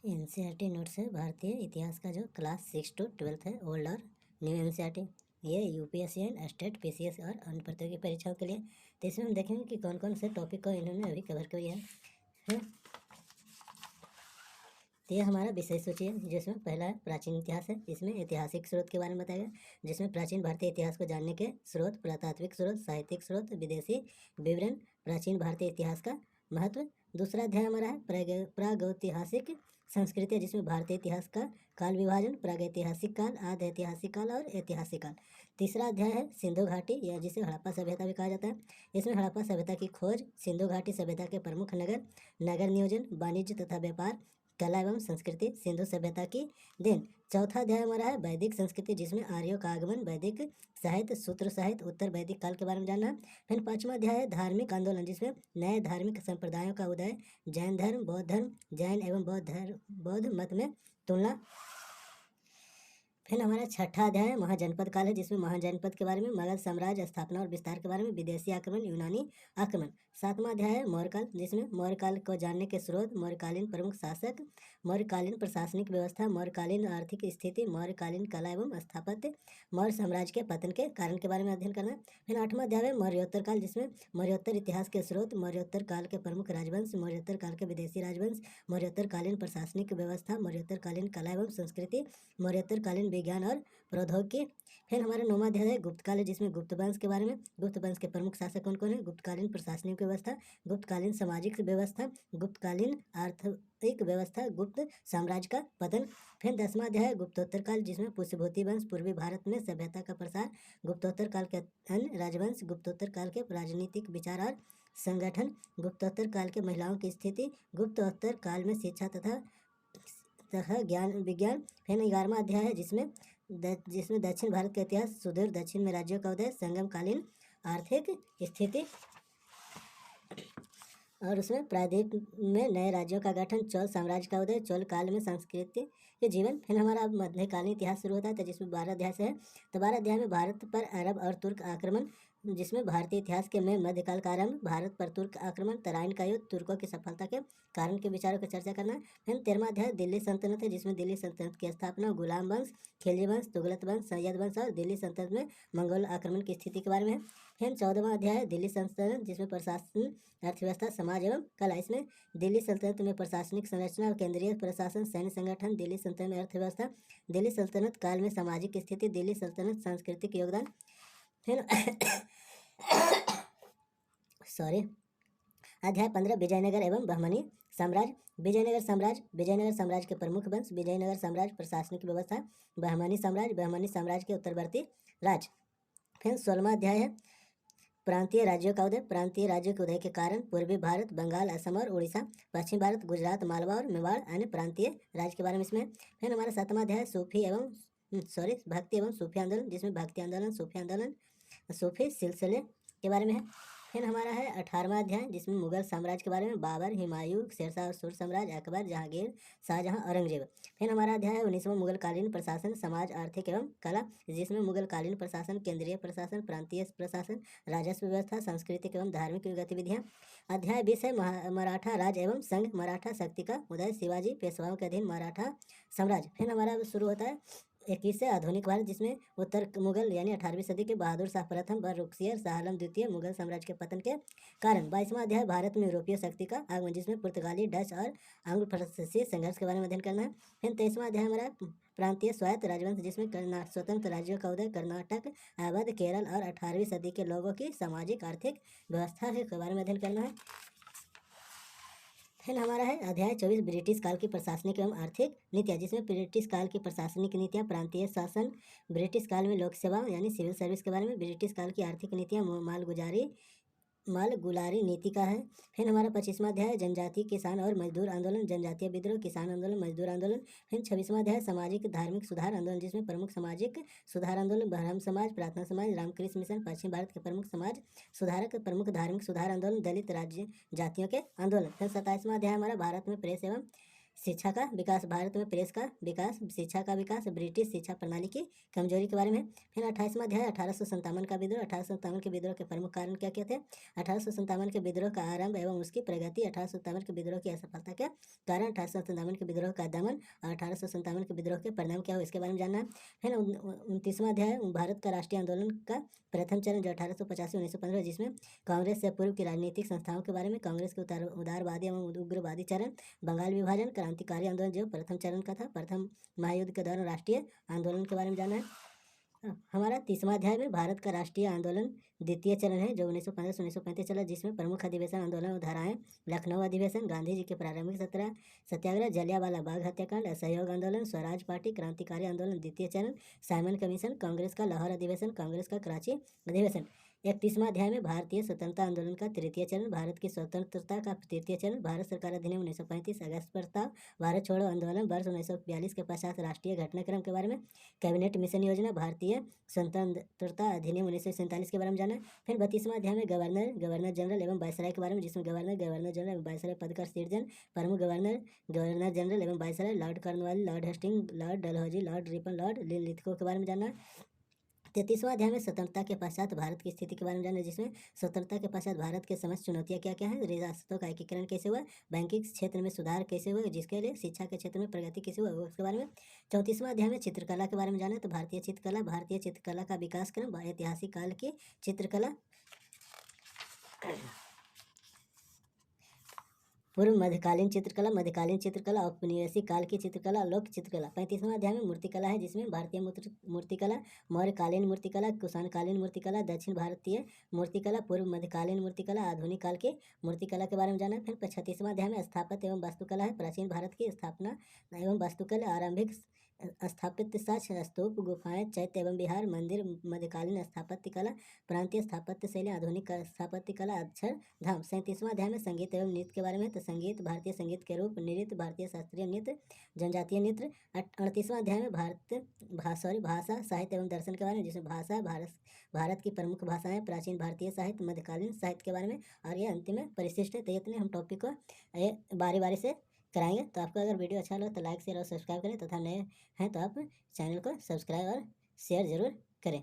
NCERT notes है भारतीय इतिहास का जो क्लास 6 to 12 है, ओल्ड और न्यू एनसीईआरटी। ये यूपीएससी एंड स्टेट पीसीएस और अन्य प्रतियोगी परीक्षाओं के लिए। तो इसमें हम देखेंगे कि कौन कौन से टॉपिक को इन्होंने अभी कवर किया है। तो ये हमारा विषय सूची है, जिसमें पहला है प्राचीन इतिहास है। इसमें ऐतिहासिक स्रोत के बारे में बताया गया, जिसमें प्राचीन भारतीय इतिहास को जानने के स्रोत, पुरातात्विक स्रोत, साहित्यिक स्रोत, विदेशी विवरण, प्राचीन भारतीय इतिहास का महत्व। दूसरा अध्याय हमारा है प्रागैतिहासिक संस्कृति, जिसमें भारतीय इतिहास का काल विभाजन, प्रागैतिहासिक काल, आद्य ऐतिहासिक काल और ऐतिहासिक काल। तीसरा अध्याय है सिंधु घाटी, या जिसे हड़प्पा सभ्यता भी कहा जाता है। इसमें हड़प्पा सभ्यता की खोज, सिंधु घाटी सभ्यता के प्रमुख नगर, नगर नियोजन, वाणिज्य तथा व्यापार, कला एवं संस्कृति, सिंधु सभ्यता की देन। चौथा अध्याय हमारा है वैदिक संस्कृति, जिसमें आर्यों का आगमन, वैदिक साहित्य, सूत्र साहित्य, उत्तर वैदिक काल के बारे में जानना है। फिर पांचवा अध्याय है धार्मिक आंदोलन, जिसमें नए धार्मिक संप्रदायों का उदय, जैन धर्म, बौद्ध धर्म, जैन एवं बौद्ध मत में तुलना। फिर हमारा छठा अध्याय है महाजनपद काल है, जिसमें महाजनपद के बारे में, मगध साम्राज्य स्थापना और विस्तार के बारे में, विदेशी आक्रमण, यूनानी आक्रमण। सातवां अध्याय है मौर्यकाल, जिसमें मौर्यकाल को जानने के स्रोत, मौर्यकालीन प्रमुख शासक, मौर्यकालीन प्रशासनिक व्यवस्था, मौर्यकालीन आर्थिक स्थिति, मौर्यकालीन कला एवं स्थापत्य, मौर्य साम्राज्य के पतन के कारण के बारे में अध्ययन करना है। फिर आठवां अध्याय है मौर्योत्तर काल, जिसमें मौर्योत्तर इतिहास के स्रोत, मौर्योत्तर काल के प्रमुख राजवंश, मौर्योत्तर काल के विदेशी राजवंश, मौर्योत्तर कालीन प्रशासनिक व्यवस्था, मौर्योत्तर कालीन कला एवं संस्कृति, मौर्योत्तर कालीन विज्ञान और प्रौद्योगिकी। फिर हमारा नौवां अध्याय है गुप्त काल, जिसमें गुप्त वंश के बारे में, गुप्त वंश के प्रमुख शासक कौन कौन है, गुप्तकालीन प्रशासनिक व्यवस्था, गुप्तकालीन सामाजिक व्यवस्था, गुप्तकालीन आर्थिक व्यवस्था, गुप्त साम्राज्य का पतन। फिर 10वां अध्याय है गुप्तोत्तर काल, जिसमें पुष्यभूति वंश, पूर्वी भारत में सभ्यता का प्रसार, गुप्तोत्तर काल के अन्य राजवंश, गुप्तोत्तर काल के राजनीतिक विचार और संगठन, गुप्तोत्तर काल के महिलाओं की स्थिति, गुप्तोत्तर काल में शिक्षा तथा ज्ञान विज्ञान। फिर 11वां अध्याय है जिसमें दक्षिण भारत का इतिहास, सुदूर दक्षिण में राज्यों का उदय, संगमकालीन आर्थिक स्थिति और उसमें प्रायद्वीप में नए राज्यों का गठन, चोल साम्राज्य का उदय, चोल काल में संस्कृति के जीवन। फिर हमारा अब मध्यकालीन इतिहास शुरू होता है, तो जिसमें 12 अध्याय से है। तो 12 अध्याय में भारत पर अरब और तुर्क आक्रमण, जिसमें भारतीय इतिहास के में मध्यकाल का आरंभ, भारत पर तुर्क आक्रमण, तराइन का युद्ध, तुर्कों की सफलता के कारण के विचारों की चर्चा करना है। फिर 13वां अध्याय दिल्ली सल्तनत है, जिसमें दिल्ली सल्तनत की स्थापना, गुलाम वंश, खिलजी वंश, तुगलक वंश, सैयद वंश और दिल्ली सल्तनत में मंगोल आक्रमण की स्थिति के बारे में है। फिर 14वां अध्याय है दिल्ली सल्तनत, जिसमें प्रशासन, अर्थव्यवस्था, समाज एवं कला। इसमें दिल्ली सल्तनत में प्रशासनिक संरचना, केंद्रीय प्रशासन, सैन्य संगठन, दिल्ली सल्तनत में अर्थव्यवस्था, दिल्ली सल्तनत काल में सामाजिक स्थिति, दिल्ली सल्तनत सांस्कृतिक योगदान। फिर अध्याय 15 विजयनगर एवं बहमनी साम्राज्य। विजयनगर साम्राज्य के प्रमुख वंश, विजयनगर साम्राज्य प्रशासनिक व्यवस्था, बहमनी साम्राज्य के उत्तरवर्ती राज्य। फिर 16वां अध्याय है प्रांतीय राज्यों का उदय, प्रांतीय राज्यों के उदय के कारण, पूर्वी भारत, बंगाल, असम और उड़ीसा, पश्चिम भारत, गुजरात, मालवा और मेवाड़, अन्य प्रांतीय राज्य के बारे में इसमें। फिर हमारा 7वां अध्याय भक्ति एवं सूफी आंदोलन, जिसमें भक्ति आंदोलन, सूफी आंदोलन, सूफी सिलसिले के बारे में है। फिर हमारा है 18वां अध्याय, जिसमें मुगल साम्राज्य के बारे में, बाबर, हुमायूं, शेरशाह और सुर साम्राज्य, अकबर, जहांगीर, शाहजहां, औरंगजेब। फिर हमारा अध्याय है 19वां मुगलकालीन प्रशासन, समाज, आर्थिक एवं कला, जिसमें मुगलकालीन प्रशासन, केंद्रीय प्रशासन, प्रांतीय प्रशासन, राजस्व व्यवस्था, सांस्कृतिक एवं धार्मिक गतिविधियां। अध्याय 20 है मराठा राज एवं संघ, मराठा शक्ति का उदय, शिवाजी, पेशवाओं के अधीन मराठा साम्राज्य। फिर हमारा शुरू होता है 21 से आधुनिक भारत, जिसमें उत्तर मुगल यानी 18वीं सदी के बहादुर शाह प्रथम व रुकसियर शाह आलम द्वितीय मुगल साम्राज्य के पतन के कारण। 22वां अध्याय भारत में यूरोपीय शक्ति का आगमन, जिसमें पुर्तगाली, डच और आंग्ल फ्रांसीसी संघर्ष के बारे में अध्ययन करना है। फिर 23वां अध्याय हमारा प्रांतीय स्वायत्त राजवंश, जिसमें स्वतंत्र राज्यों का उदय, कर्नाटक, अवध, केरल और 18वीं सदी के लोगों की सामाजिक आर्थिक व्यवस्था के बारे में अध्ययन करना है। फिर हमारा है अध्याय 24 ब्रिटिश काल की प्रशासनिक एवं आर्थिक नीतियाँ, जिसमें ब्रिटिश काल की प्रशासनिक नीतियाँ, प्रांतीय शासन, ब्रिटिश काल में लोक सेवा यानी सिविल सर्विस के बारे में, ब्रिटिश काल की आर्थिक नीतियाँ, मालगुलारी नीति का है। फिर हमारा 25वां अध्याय जनजातीय किसान और मजदूर आंदोलन, जनजातीय विद्रोह, किसान आंदोलन, मजदूर आंदोलन। फिर 26वां अध्याय सामाजिक धार्मिक सुधार आंदोलन, जिसमें प्रमुख सामाजिक सुधार आंदोलन, ब्रह्म समाज, प्रार्थना समाज, रामकृष्ण मिशन, पश्चिम भारत के प्रमुख समाज सुधारक, प्रमुख धार्मिक सुधार आंदोलन, दलित राज्य जातियों के आंदोलन। फिर 27वां अध्याय हमारा भारत में प्रेस एवं शिक्षा का विकास, भारत में प्रेस का विकास, शिक्षा का विकास, ब्रिटिश शिक्षा प्रणाली की कमजोरी के बारे में। फिर 28वां अध्याय 1857 का विद्रोह। 1857 के विद्रोह के प्रमुख कारण क्या क्या थे? 1857 के विद्रोह का आरंभ एवं उसकी प्रगति, 1857 के विद्रोह की असफलता के कारण, 1857 के विद्रोह का दमन और 1857 के विद्रोह के परिणाम क्या हो इसके बारे में जानना है। फिर 29वां अध्याय भारत का राष्ट्रीय आंदोलन का प्रथम चरण जो 1885-1915, जिसमें कांग्रेस से पूर्व की राजनीतिक संस्थाओं के बारे में, कांग्रेस के उदारवादी एवं उग्रवादी चरण, बंगाल विभाजन, क्रांतिकारी आंदोलन जो प्रथम चरण का था, प्रथम महायुद्ध के दौरान राष्ट्रीय आंदोलन के बारे में जानना है। हमारा 30वां अध्याय में भारत का राष्ट्रीय आंदोलन द्वितीय चरण है जो 1915 से 1935 चला, जिसमें प्रमुख अधिवेशन आंदोलन धाराएं, लखनऊ अधिवेशन, गांधी जी के प्रारंभिक सत्याग्रह, जलियांवाला बाग हत्याकांड, असहयोग आंदोलन, स्वराज पार्टी, क्रांतिकारी आंदोलन द्वितीय चरण, साइमन कमीशन, कांग्रेस का लाहौर अधिवेशन, कांग्रेस का कराची अधिवेशन। 31वां अध्याय में भारतीय स्वतंत्रता आंदोलन का तृतीय चरण, भारत की स्वतंत्रता का तृतीय चरण, भारत सरकार अधिनियम 1935, अगस्त प्रस्ताव, भारत छोड़ो आंदोलन वर्ष 1942 के पश्चात राष्ट्रीय घटनाक्रम के बारे में, कैबिनेट मिशन योजना, भारतीय स्वतंत्रता अधिनियम 1947 के बारे में जाना। फिर 32वां अध्याय में गवर्नर जनरल एवं वायसराय के बारे में, जिसमें गवर्नर जनरल एवं वायसराय पद का सृजन, प्रमुख गवर्नर जनरल एवं viceroy, Lord Cornwallis, Lord Hastings, Lord Dalhousie, Lord Ripon, Lord Lithgow के बारे में जानना है। 33वां अध्याय में स्वतंत्रता के पश्चात भारत की स्थिति के बारे में जानना, जिसमें स्वतंत्रता के पश्चात भारत के समस्त चुनौतियां क्या क्या हैं, रियासतों का एकीकरण कैसे हुआ, बैंकिंग क्षेत्र में सुधार कैसे हुआ, जिसके लिए शिक्षा के क्षेत्र में प्रगति कैसे हुआ उसके बारे में। 34वां अध्याय में चित्रकला के बारे में जाना, तो भारतीय चित्रकला का विकास क्रम, ऐतिहासिक काल की चित्रकला, पूर्व मध्यकालीन चित्रकला, औपनिवेशिक काल की चित्रकला, लोक चित्रकला। 35वां अध्याय में मूर्तिकला है, जिसमें भारतीय मूर्तिकला, मौर्यकालीन मूर्तिकला, कुषाणकालीन मूर्तिकला, दक्षिण भारतीय मूर्तिकला, पूर्व मध्यकालीन मूर्तिकला, आधुनिक काल की मूर्तिकला के बारे में जाना। फिर 36वां अध्याय में स्थापत्य एवं वास्तुकला है, प्राचीन भारत की स्थापना एवं वास्तुकला, आरंभिक स्थापित साक्ष्य, स्तूप, गुफाएं, चैत्य एवं विहार, मंदिर, मध्यकालीन स्थापत्य कला, प्रांतीय स्थापत्य शैली, आधुनिक स्थापत्य कला, अक्षरधाम। 37वां अध्याय में संगीत एवं नृत्य के बारे में, तो संगीत, भारतीय संगीत के रूप, नृत्य, भारतीय शास्त्रीय नृत्य, जनजातीय नृत्य। 38वां अध्याय में भाषा, साहित्य एवं दर्शन के बारे में, जिसमें भाषा, भारत की प्रमुख भाषाएं, प्राचीन भारतीय साहित्य, मध्यकालीन साहित्य के बारे में, और ये अंतिम में परिशिष्ट है। तो इतने हम टॉपिक को बारी बारी से कराएंगे। तो आपको अगर वीडियो अच्छा लगे तो लाइक शेयर और सब्सक्राइब करें, तथा नए हैं तो आप चैनल को सब्सक्राइब और शेयर जरूर करें।